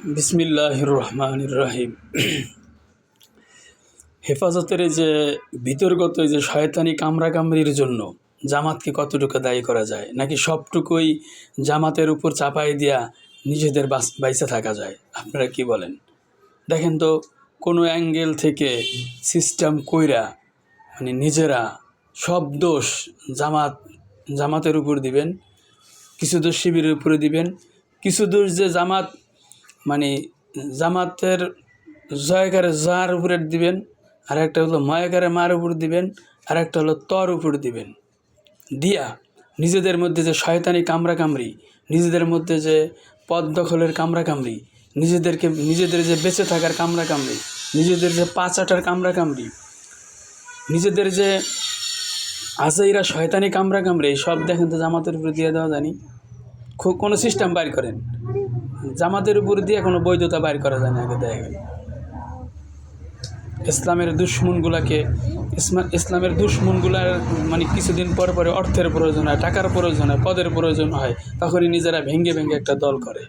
বিসমিল্লাহির রহমানির রহিম। হেফাজতের যে বিতর্কত যে শয়তানি কামড়াকামড়ির জন্য জামাতকে কতটুকু দায়ী করা যায়, নাকি সবটুকুই জামাতের উপর চাপাই দিয়া নিজেদের বাইসে থাকা যায়? আপনারা কি বলেন? দেখেন তো, কোনো অ্যাঙ্গেল থেকে সিস্টেম কইরা নিজেরা সব দোষ জামাতের উপর দিবেন, কিছু দোষ শিবিরের উপরে দিবেন, কিছু দোষ যে জামাতের জয়কারে যার উপরে দিবেন, আর একটা হলো ময়কারে মার উপর দিবেন, আর একটা হলো তর উপর দিবেন। দিয়া নিজেদের মধ্যে যে শয়তানি কামড়াকামড়ি, নিজেদের মধ্যে যে পদ দখলের কামড়াকামড়ি, নিজেদের যে বেঁচে থাকার কামড়াকামড়ি, নিজেদের যে পাচাটার কামড়াকামড়ি, নিজেদের যে আজাইরা শয়তানি কামড়াকামড়ি, সব দেখেন তো জামাতের উপরে দিয়ে দেওয়া জানি। কোনো সিস্টেম বাইর করেন, জামাতের উপর দিয়ে কোনো বৈধতা বাইর করা যায় না। আগে দেখেন ইসলামের দুশ্মনগুলার কিছুদিন পরে অর্থের প্রয়োজন হয়, টাকার প্রয়োজন হয়, পদের প্রয়োজন হয়, তখনই নিজেরা ভেঙে একটা দল করে।